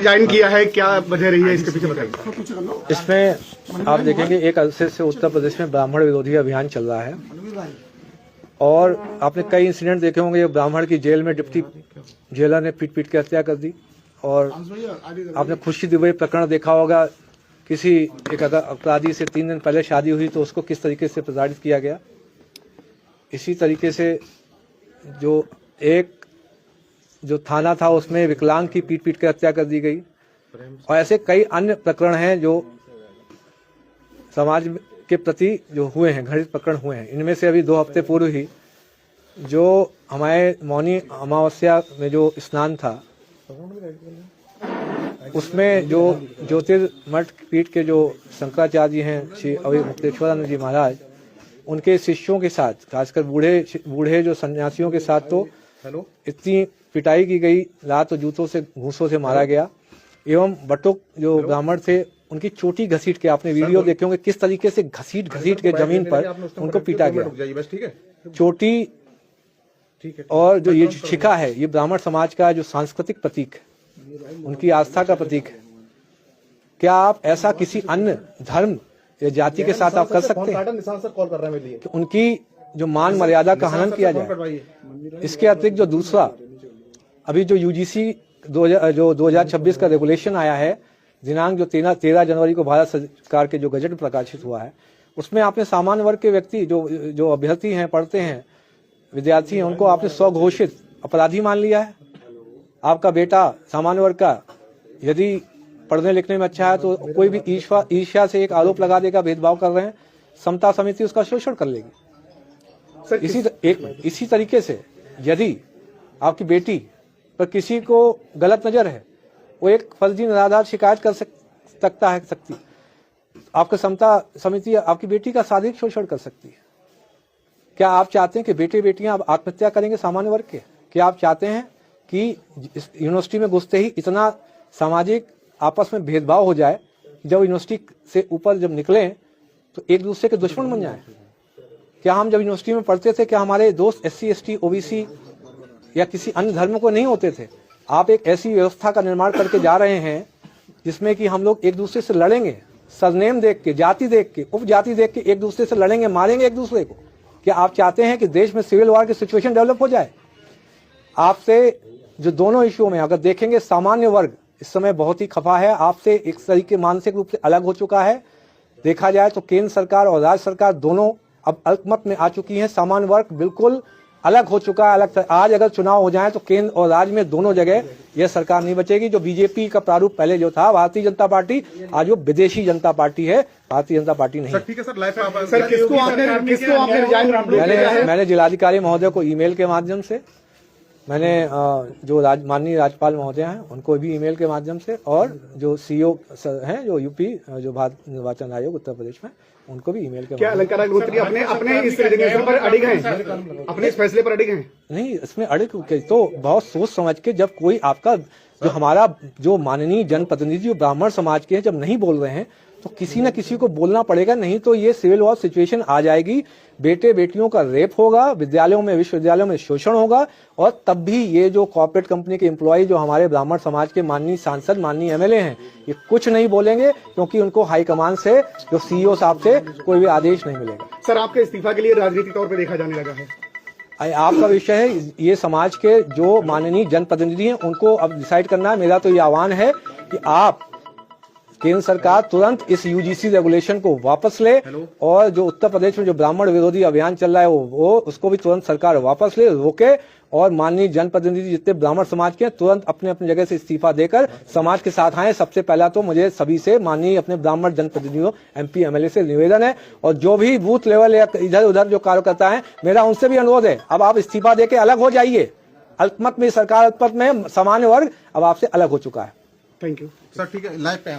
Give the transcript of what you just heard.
Resign किया है, क्या वजह रही है इसके पीछे बताइए। इसमें आप देखेंगे एक अरसे से उत्तर प्रदेश में ब्राह्मण विरोधी अभियान चल रहा है और आपने कई इंसिडेंट देखे होंगे। ब्राह्मण की जेल में डिप्टी जेलर ने पीट के हत्या कर दी और आपने खुशी दुबे प्रकरण देखा होगा। किसी एक अपराधी से 3 दिन पहले शादी हुई तो उसको किस तरीके से प्रताड़ित किया गया। इसी तरीके से जो थाना था उसमें विकलांग की पीट के हत्या कर दी गई और ऐसे कई अन्य प्रकरण हैं जो समाज के प्रति जो हुए हैं, घटित प्रकरण हुए हैं। इनमें से अभी 2 हफ्ते पूर्व ही जो हमारे मौनी अमावस्या में जो स्नान था उसमें जो ज्योतिर्मठ पीठ के जो शंकराचार्य हैं श्री अवि मुक्तेश्वरानंद जी महाराज, उनके शिष्यों के साथ, खासकर बूढ़े जो सन्यासियों के साथ तो इतनी पिटाई की गई, लात और जूतों से घूंसों से मारा गया एवं बटुक जो ब्राह्मण थे उनकी चोटी घसीट के, आपने वीडियो देखे होंगे किस तरीके से घसीट के जमीन पर उनको पीटा गया। चोटी और जो ये शिखा है ये ब्राह्मण समाज का जो सांस्कृतिक प्रतीक है, उनकी आस्था का प्रतीक है। क्या आप ऐसा किसी अन्य धर्म या जाति के साथ आप कर सकते हैं कि उनकी जो मान मर्यादा का हनन किया जाए? इसके अतिरिक्त जो दूसरा अभी जो यूजीसी जो 2026 का रेगुलेशन आया है, दिनांक जो 13 जनवरी को भारत सरकार के जो गजट प्रकाशित हुआ है, उसमें आपने सामान्य वर्ग के व्यक्ति जो अभ्यर्थी हैं, पढ़ते हैं, विद्यार्थी हैं, उनको आपने स्वघोषित अपराधी मान लिया है। आपका बेटा सामान्य वर्ग का यदि पढ़ने लिखने में अच्छा है तो कोई भी ईर्ष्या से एक आरोप लगा देगा, भेदभाव कर रहे हैं, समता समिति उसका शोषण कर लेगी। इसी तरीके से यदि आपकी बेटी पर किसी को गलत नजर है, वो एक फर्जी निराधार शिकायत कर सकती। आपका समता समिति आपकी बेटी का शारीरिक शोषण कर सकती है। क्या आप चाहते हैं कि बेटे बेटियां अब आत्महत्या करेंगे सामान्य वर्ग के? क्या आप चाहते हैं कि यूनिवर्सिटी में घुसते ही इतना सामाजिक आपस में भेदभाव हो जाए, जब यूनिवर्सिटी से ऊपर जब निकले तो एक दूसरे के दुश्मन बन जाए? क्या हम जब यूनिवर्सिटी में पढ़ते थे क्या हमारे दोस्त SC ST OBC या किसी अन्य धर्म को नहीं होते थे? आप एक ऐसी व्यवस्था का निर्माण करके जा रहे हैं जिसमें कि हम लोग एक दूसरे से लड़ेंगे, सरनेम देख के, जाति देख के, उपजाति देख के एक दूसरे से लड़ेंगे, मारेंगे एक दूसरे को। क्या आप चाहते हैं कि देश में सिविल वॉर की सिचुएशन डेवलप हो जाए? आपसे जो दोनों इश्यूओं में अगर देखेंगे, सामान्य वर्ग इस समय बहुत ही खफा है, आपसे एक तरीके मानसिक रूप से अलग हो चुका है। देखा जाए तो केंद्र सरकार और राज्य सरकार दोनों अब अल्पमत में आ चुकी हैं। सामान्य वर्ग बिल्कुल अलग हो चुका है। आज अगर चुनाव हो जाए तो केंद्र और राज्य में दोनों जगह यह सरकार नहीं बचेगी। जो बीजेपी का प्रारूप पहले जो था भारतीय जनता पार्टी, आज वो विदेशी जनता पार्टी है, भारतीय जनता पार्टी नहीं। ठीक है सर, किसको आपने रिजाइन? मैंने जिलाधिकारी महोदय को ईमेल के माध्यम से, मैंने जो माननीय राज्यपाल महोदय हैं उनको भी ईमेल के माध्यम से, और जो CEO हैं जो यूपी जो भारत निर्वाचन आयोग उत्तर प्रदेश में, उनको भी ईमेल के। क्या अलंकार अग्निहोत्री अपने इस रेजिग्नेशन पर अड़िग हैं, अपने इस फैसले पर अड़िग हैं? नहीं, इसमें अड़िग तो बहुत सोच समझ के, जब कोई आपका जो हमारा जो माननीय जनप्रतिनिधि ब्राह्मण समाज के हैं जब नहीं बोल रहे हैं तो किसी न किसी को बोलना पड़ेगा, नहीं तो ये सिविल वॉर सिचुएशन आ जाएगी। बेटे बेटियों का रेप होगा, विद्यालयों में, विश्वविद्यालयों में शोषण होगा, और तब भी ये जो कॉर्पोरेट कंपनी के एम्प्लॉय जो हमारे ब्राह्मण समाज के माननीय सांसद, माननीय MLA हैं, ये कुछ नहीं बोलेंगे क्योंकि उनको हाईकमान से, जो CEO साहब से कोई भी आदेश नहीं मिलेगा। सर, आपके इस्तीफा के लिए राजनीतिक तौर पर देखा जाने लगा है? आपका विषय है, ये समाज के जो माननीय जनप्रतिनिधि हैं उनको अब डिसाइड करना है। मेरा तो ये आह्वान है कि आप केंद्र सरकार तुरंत इस UGC रेगुलेशन को वापस ले, और जो उत्तर प्रदेश में जो ब्राह्मण विरोधी अभियान चल रहा है वो उसको भी तुरंत सरकार वापस ले, रोके, और माननीय जनप्रतिनिधि जितने ब्राह्मण समाज के तुरंत अपने अपने जगह से इस्तीफा देकर समाज के साथ आए। सबसे पहला तो मुझे सभी से, माननीय अपने ब्राह्मण जनप्रतिनिधियों MP MLA से निवेदन है, और जो भी बूथ लेवल या इधर उधर जो कार्यकर्ता है, मेरा उनसे भी अनुरोध है, अब आप इस्तीफा देके अलग हो जाइए। अल्पमत में सरकार, अल्पमत में सामान्य वर्ग अब आपसे अलग हो चुका है। Thank you sir. ठीक है, लाइव पे